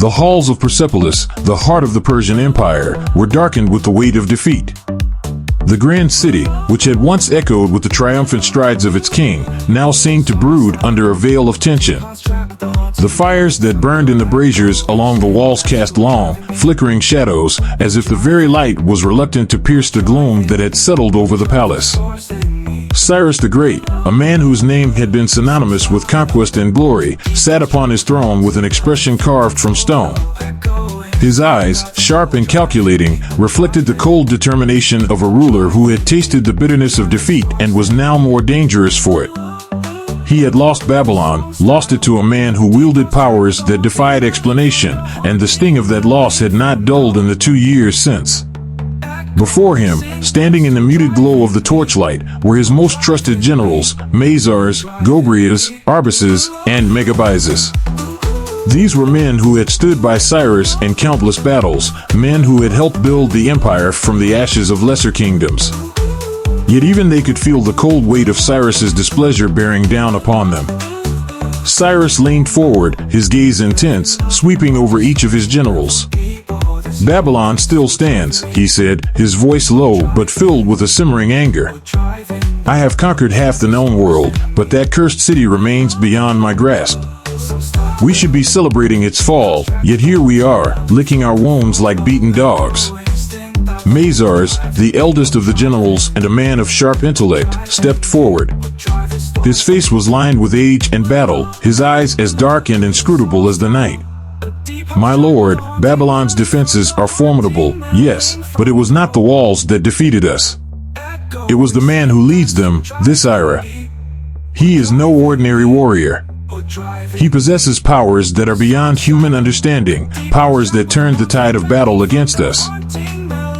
The halls of Persepolis, the heart of the Persian Empire, were darkened with the weight of defeat. The grand city, which had once echoed with the triumphant strides of its king, now seemed to brood under a veil of tension. The fires that burned in the braziers along the walls cast long, flickering shadows, as if the very light was reluctant to pierce the gloom that had settled over the palace. Cyrus the Great, a man whose name had been synonymous with conquest and glory, sat upon his throne with an expression carved from stone. His eyes, sharp and calculating, reflected the cold determination of a ruler who had tasted the bitterness of defeat and was now more dangerous for it. He had lost Babylon, lost it to a man who wielded powers that defied explanation, and the sting of that loss had not dulled in the 2 years since. Before him, standing in the muted glow of the torchlight, were his most trusted generals, Mazars, Gobryas, Arbaces, and Megabyzus. These were men who had stood by Cyrus in countless battles, men who had helped build the empire from the ashes of lesser kingdoms. Yet even they could feel the cold weight of Cyrus's displeasure bearing down upon them. Cyrus leaned forward, his gaze intense, sweeping over each of his generals. "Babylon still stands," he said, his voice low but filled with a simmering anger. "I have conquered half the known world, but that cursed city remains beyond my grasp. We should be celebrating its fall, yet here we are, licking our wounds like beaten dogs." Mazars, the eldest of the generals and a man of sharp intellect, stepped forward. His face was lined with age and battle, his eyes as dark and inscrutable as the night. "My lord, Babylon's defenses are formidable, yes, but it was not the walls that defeated us. It was the man who leads them, this Ira. He is no ordinary warrior. He possesses powers that are beyond human understanding, powers that turned the tide of battle against us."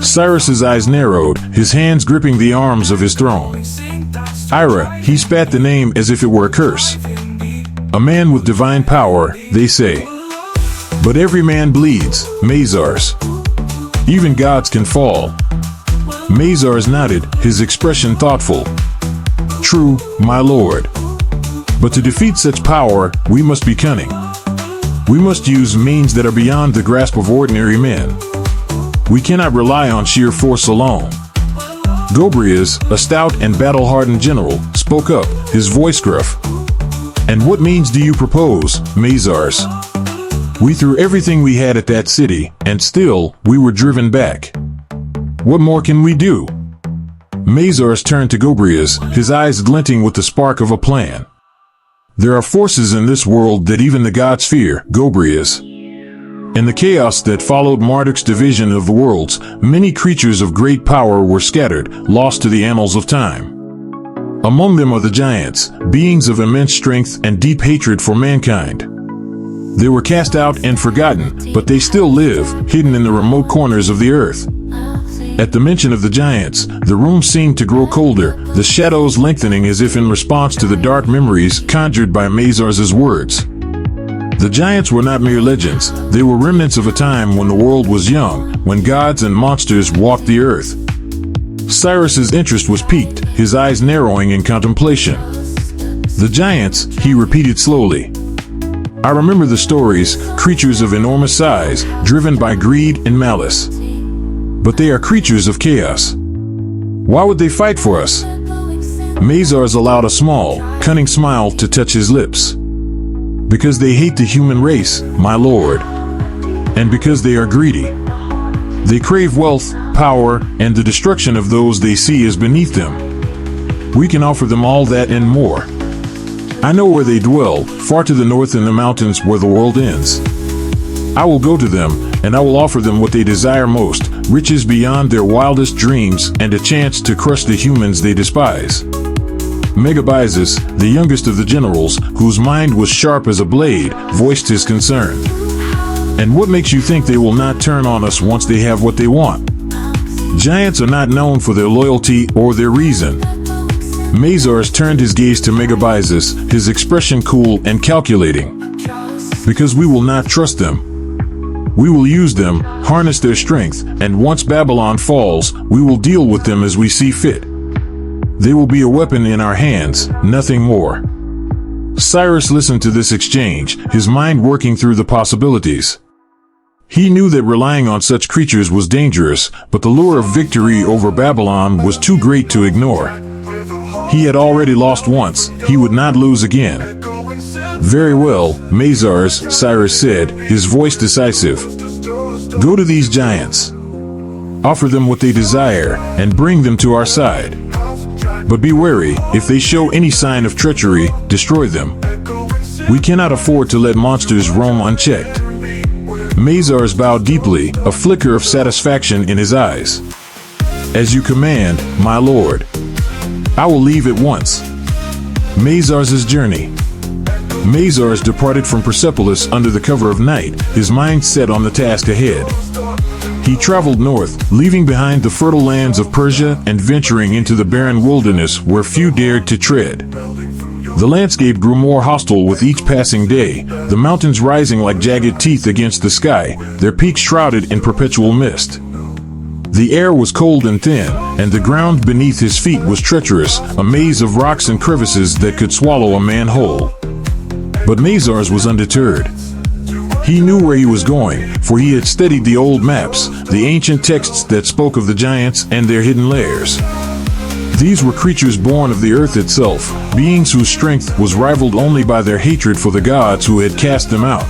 Cyrus's eyes narrowed, his hands gripping the arms of his throne. "Ira," he spat the name as if it were a curse. "A man with divine power, they say. But every man bleeds, Mazars. Even gods can fall." Mazars nodded, his expression thoughtful. "True, my lord. But to defeat such power, we must be cunning. We must use means that are beyond the grasp of ordinary men. We cannot rely on sheer force alone." Gobryas, a stout and battle-hardened general, spoke up, his voice gruff. "And what means do you propose, Mazars? We threw everything we had at that city, and still, we were driven back. What more can we do?" Mazars turned to Gobryas, his eyes glinting with the spark of a plan. "There are forces in this world that even the gods fear, Gobryas. In the chaos that followed Marduk's division of the worlds, many creatures of great power were scattered, lost to the annals of time. Among them are the giants, beings of immense strength and deep hatred for mankind. They were cast out and forgotten, but they still live, hidden in the remote corners of the earth." At the mention of the giants, the room seemed to grow colder, the shadows lengthening as if in response to the dark memories conjured by Mazars' words. The giants were not mere legends, they were remnants of a time when the world was young, when gods and monsters walked the earth. Cyrus's interest was piqued, his eyes narrowing in contemplation. "The giants," he repeated slowly. "I remember the stories, creatures of enormous size, driven by greed and malice. But they are creatures of chaos. Why would they fight for us?" Mazars allowed a small, cunning smile to touch his lips. "Because they hate the human race, my lord. And because they are greedy. They crave wealth, power, and the destruction of those they see as beneath them. We can offer them all that and more. I know where they dwell, far to the north in the mountains where the world ends. I will go to them, and I will offer them what they desire most, riches beyond their wildest dreams, and a chance to crush the humans they despise." Megabyzus, the youngest of the generals, whose mind was sharp as a blade, voiced his concern. "And what makes you think they will not turn on us once they have what they want? Giants are not known for their loyalty or their reason." Mazars turned his gaze to Megabyzus, his expression cool and calculating. "Because we will not trust them. We will use them, harness their strength, and once Babylon falls, we will deal with them as we see fit. They will be a weapon in our hands, nothing more." Cyrus listened to this exchange, his mind working through the possibilities. He knew that relying on such creatures was dangerous, but the lure of victory over Babylon was too great to ignore. He had already lost once, he would not lose again. Very well, Mazars, Cyrus said, his voice decisive. Go to these giants. Offer them what they desire, and bring them to our side. But be wary, if they show any sign of treachery, destroy them. We cannot afford to let monsters roam unchecked. Mazars bowed deeply, a flicker of satisfaction in his eyes. As you command, my lord. I will leave at once. Mazars' journey. Mazars departed from Persepolis under the cover of night, his mind set on the task ahead. He traveled north, leaving behind the fertile lands of Persia and venturing into the barren wilderness where few dared to tread. The landscape grew more hostile with each passing day, the mountains rising like jagged teeth against the sky, their peaks shrouded in perpetual mist. The air was cold and thin, and the ground beneath his feet was treacherous, a maze of rocks and crevices that could swallow a man whole. But Mazars was undeterred. He knew where he was going, for he had studied the old maps, the ancient texts that spoke of the giants and their hidden lairs. These were creatures born of the earth itself, beings whose strength was rivaled only by their hatred for the gods who had cast them out.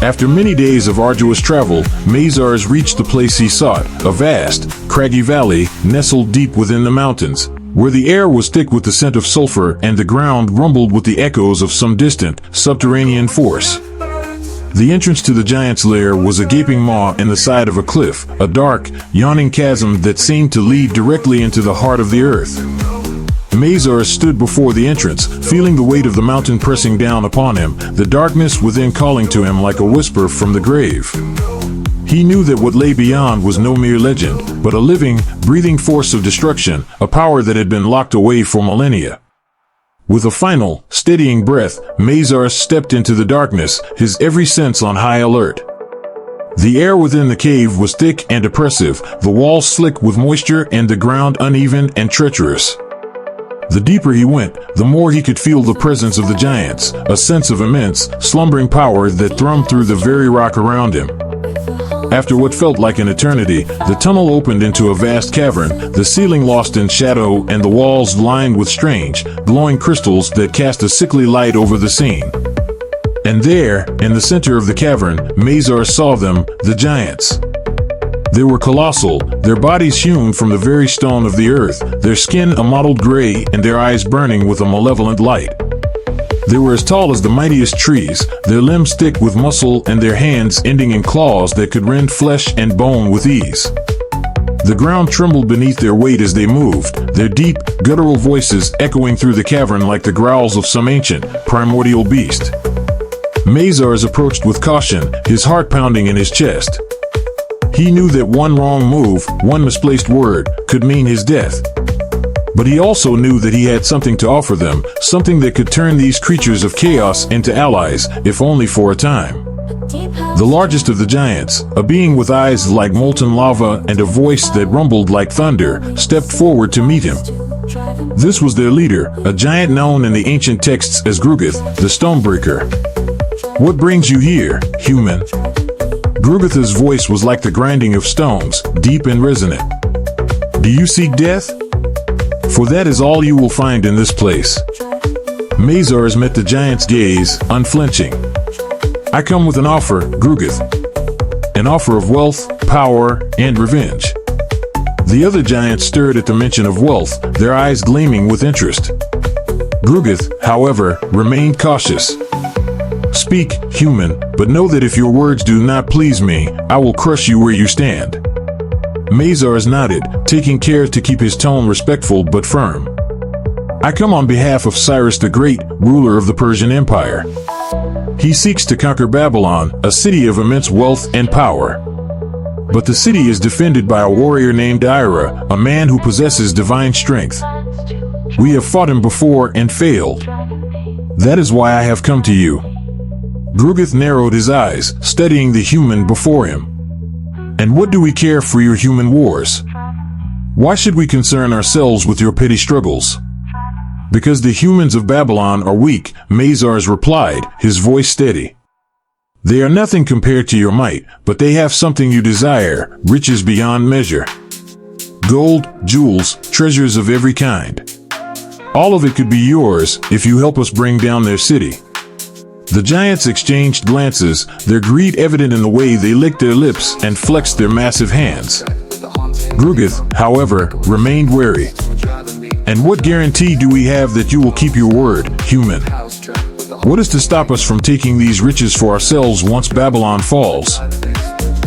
After many days of arduous travel, Mazars reached the place he sought, a vast, craggy valley nestled deep within the mountains, where the air was thick with the scent of sulfur and the ground rumbled with the echoes of some distant, subterranean force. The entrance to the giant's lair was a gaping maw in the side of a cliff, a dark, yawning chasm that seemed to lead directly into the heart of the earth. Mazars stood before the entrance, feeling the weight of the mountain pressing down upon him, the darkness within calling to him like a whisper from the grave. He knew that what lay beyond was no mere legend, but a living, breathing force of destruction, a power that had been locked away for millennia. With a final, steadying breath, Mazars stepped into the darkness, his every sense on high alert. The air within the cave was thick and oppressive, the walls slick with moisture and the ground uneven and treacherous. The deeper he went, the more he could feel the presence of the giants, a sense of immense, slumbering power that thrummed through the very rock around him. After what felt like an eternity, the tunnel opened into a vast cavern, the ceiling lost in shadow and the walls lined with strange, glowing crystals that cast a sickly light over the scene. And there, in the center of the cavern, Mazars saw them, the giants. They were colossal, their bodies hewn from the very stone of the earth, their skin a mottled gray and their eyes burning with a malevolent light. They were as tall as the mightiest trees, their limbs thick with muscle and their hands ending in claws that could rend flesh and bone with ease. The ground trembled beneath their weight as they moved, their deep, guttural voices echoing through the cavern like the growls of some ancient, primordial beast. Mazars approached with caution, his heart pounding in his chest. He knew that one wrong move, one misplaced word, could mean his death. But he also knew that he had something to offer them, something that could turn these creatures of chaos into allies, if only for a time. The largest of the giants, a being with eyes like molten lava and a voice that rumbled like thunder, stepped forward to meet him. This was their leader, a giant known in the ancient texts as Gruggith, the Stonebreaker. What brings you here, human? Gruggith's voice was like the grinding of stones, deep and resonant. Do you seek death? For that is all you will find in this place. Mazars met the giant's gaze, unflinching. I come with an offer, Gruggith. An offer of wealth, power, and revenge. The other giants stirred at the mention of wealth, their eyes gleaming with interest. Gruggith, however, remained cautious. Speak, human, but know that if your words do not please me, I will crush you where you stand. Mazars nodded, taking care to keep his tone respectful but firm. I come on behalf of Cyrus the Great, ruler of the Persian Empire. He seeks to conquer Babylon, a city of immense wealth and power. But the city is defended by a warrior named Ira, a man who possesses divine strength. We have fought him before and failed. That is why I have come to you. Gruggith narrowed his eyes, studying the human before him. And what do we care for your human wars? Why should we concern ourselves with your petty struggles? Because the humans of Babylon are weak, Mazars replied, his voice steady. They are nothing compared to your might, but they have something you desire, riches beyond measure. Gold, jewels, treasures of every kind. All of it could be yours if you help us bring down their city. The giants exchanged glances, their greed evident in the way they licked their lips and flexed their massive hands. Gruggith, however, remained wary. And what guarantee do we have that you will keep your word, human? What is to stop us from taking these riches for ourselves once Babylon falls?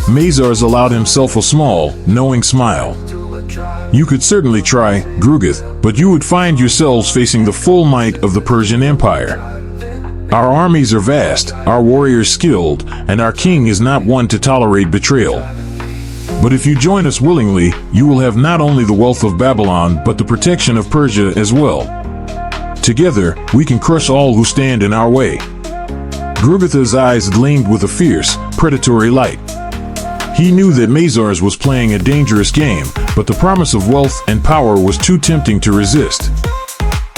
Mazars allowed himself a small, knowing smile. You could certainly try, Gruggith, but you would find yourselves facing the full might of the Persian Empire. Our armies are vast, our warriors skilled, and our king is not one to tolerate betrayal. But if you join us willingly, you will have not only the wealth of Babylon, but the protection of Persia as well. Together, we can crush all who stand in our way. Gruggith's eyes gleamed with a fierce, predatory light. He knew that Mazars was playing a dangerous game, but the promise of wealth and power was too tempting to resist.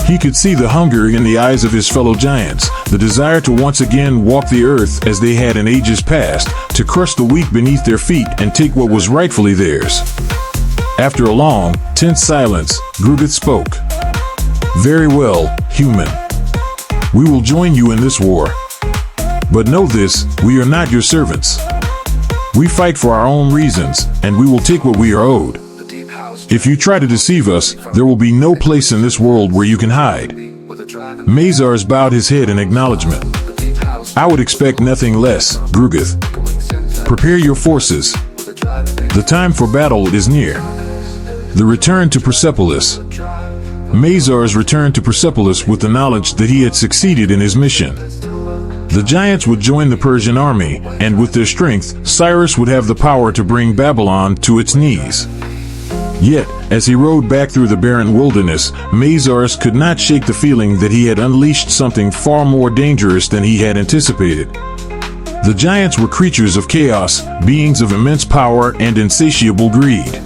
He could see the hunger in the eyes of his fellow giants, the desire to once again walk the earth as they had in ages past, to crush the weak beneath their feet and take what was rightfully theirs. After a long, tense silence, Gruggith spoke. Very well, human. We will join you in this war. But know this, we are not your servants. We fight for our own reasons, and we will take what we are owed. If you try to deceive us, there will be no place in this world where you can hide. Mazars bowed his head in acknowledgement. I would expect nothing less, Gruggith. Prepare your forces. The time for battle is near. The return to Persepolis. Mazars returned to Persepolis with the knowledge that he had succeeded in his mission. The giants would join the Persian army, and with their strength, Cyrus would have the power to bring Babylon to its knees. Yet, as he rode back through the barren wilderness, Mazars could not shake the feeling that he had unleashed something far more dangerous than he had anticipated. The giants were creatures of chaos, beings of immense power and insatiable greed.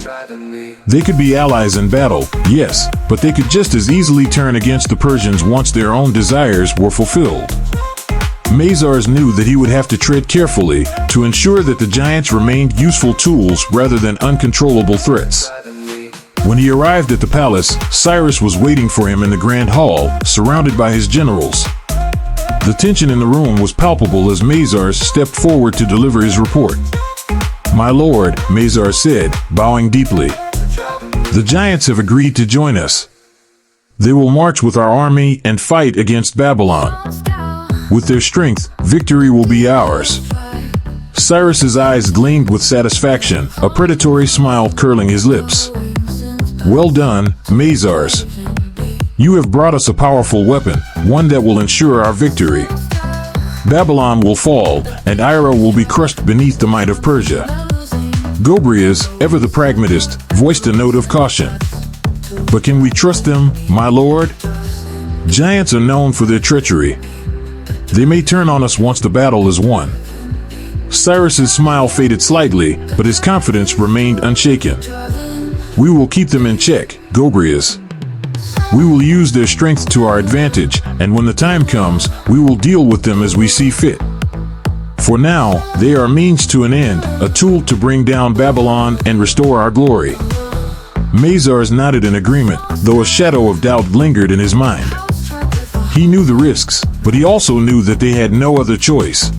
They could be allies in battle, yes, but they could just as easily turn against the Persians once their own desires were fulfilled. Mazars knew that he would have to tread carefully to ensure that the giants remained useful tools rather than uncontrollable threats. When he arrived at the palace, Cyrus was waiting for him in the grand hall, surrounded by his generals. The tension in the room was palpable as Mazars stepped forward to deliver his report. My lord, Mazars said, bowing deeply. The giants have agreed to join us. They will march with our army and fight against Babylon. With their strength, victory will be ours. Cyrus's eyes gleamed with satisfaction, a predatory smile curling his lips. Well done, Mazars. You have brought us a powerful weapon, one that will ensure our victory. Babylon will fall, and Ira will be crushed beneath the might of Persia. Gobryas, ever the pragmatist, voiced a note of caution. But can we trust them, my lord? Giants are known for their treachery. They may turn on us once the battle is won. Cyrus's smile faded slightly, but his confidence remained unshaken. We will keep them in check, Gobryas. We will use their strength to our advantage, and when the time comes, we will deal with them as we see fit. For now, they are a means to an end, a tool to bring down Babylon and restore our glory. Mazars nodded in agreement, though a shadow of doubt lingered in his mind. He knew the risks, but he also knew that they had no other choice.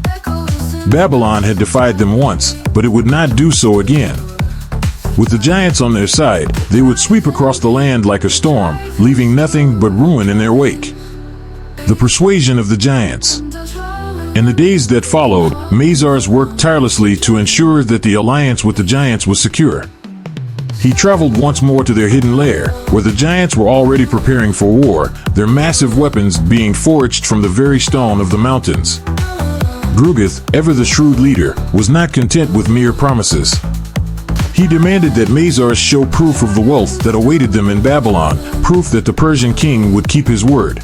Babylon had defied them once, but it would not do so again. With the giants on their side, they would sweep across the land like a storm, leaving nothing but ruin in their wake. The persuasion of the giants. In the days that followed, Mazars worked tirelessly to ensure that the alliance with the giants was secure. He traveled once more to their hidden lair, where the giants were already preparing for war, their massive weapons being forged from the very stone of the mountains. Gruggith, ever the shrewd leader, was not content with mere promises. He demanded that Mazars show proof of the wealth that awaited them in Babylon, proof that the Persian king would keep his word.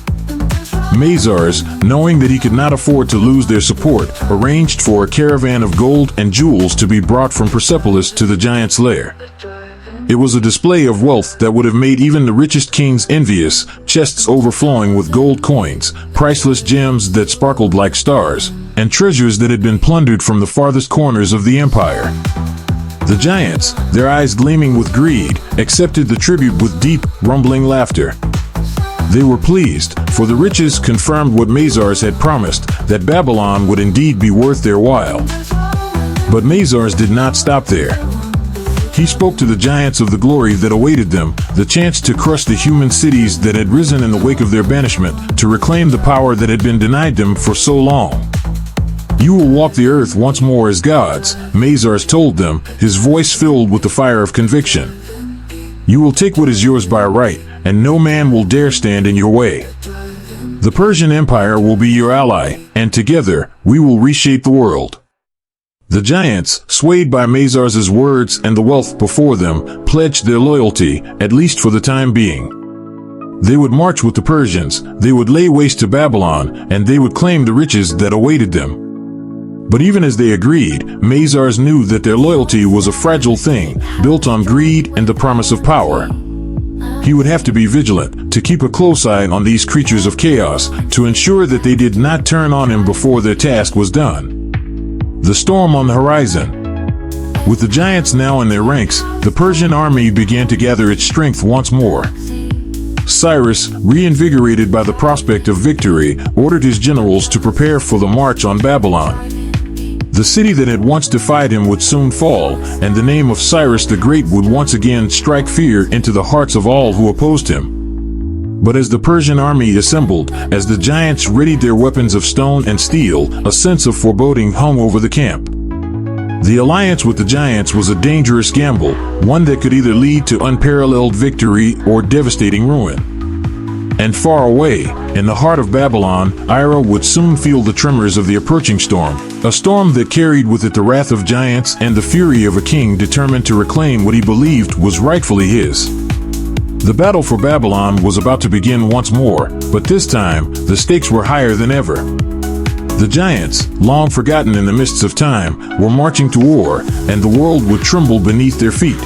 Mazars, knowing that he could not afford to lose their support, arranged for a caravan of gold and jewels to be brought from Persepolis to the giant's lair. It was a display of wealth that would have made even the richest kings envious, chests overflowing with gold coins, priceless gems that sparkled like stars, and treasures that had been plundered from the farthest corners of the empire. The giants, their eyes gleaming with greed, accepted the tribute with deep, rumbling laughter. They were pleased, for the riches confirmed what Mazars had promised, that Babylon would indeed be worth their while. But Mazars did not stop there. He spoke to the giants of the glory that awaited them, the chance to crush the human cities that had risen in the wake of their banishment, to reclaim the power that had been denied them for so long. "You will walk the earth once more as gods," Mazars told them, his voice filled with the fire of conviction. "You will take what is yours by right, and no man will dare stand in your way. The Persian Empire will be your ally, and together, we will reshape the world." The giants, swayed by Mazars' words and the wealth before them, pledged their loyalty, at least for the time being. They would march with the Persians, they would lay waste to Babylon, and they would claim the riches that awaited them. But even as they agreed, Mazars knew that their loyalty was a fragile thing, built on greed and the promise of power. He would have to be vigilant, to keep a close eye on these creatures of chaos, to ensure that they did not turn on him before their task was done. The storm on the horizon. With the giants now in their ranks, the Persian army began to gather its strength once more. Cyrus, reinvigorated by the prospect of victory, ordered his generals to prepare for the march on Babylon. The city that had once defied him would soon fall, and the name of Cyrus the Great would once again strike fear into the hearts of all who opposed him. But as the Persian army assembled, as the giants readied their weapons of stone and steel, a sense of foreboding hung over the camp. The alliance with the giants was a dangerous gamble, one that could either lead to unparalleled victory or devastating ruin. And far away, in the heart of Babylon, Ira would soon feel the tremors of the approaching storm, a storm that carried with it the wrath of giants and the fury of a king determined to reclaim what he believed was rightfully his. The battle for Babylon was about to begin once more, but this time, the stakes were higher than ever. The giants, long forgotten in the mists of time, were marching to war, and the world would tremble beneath their feet.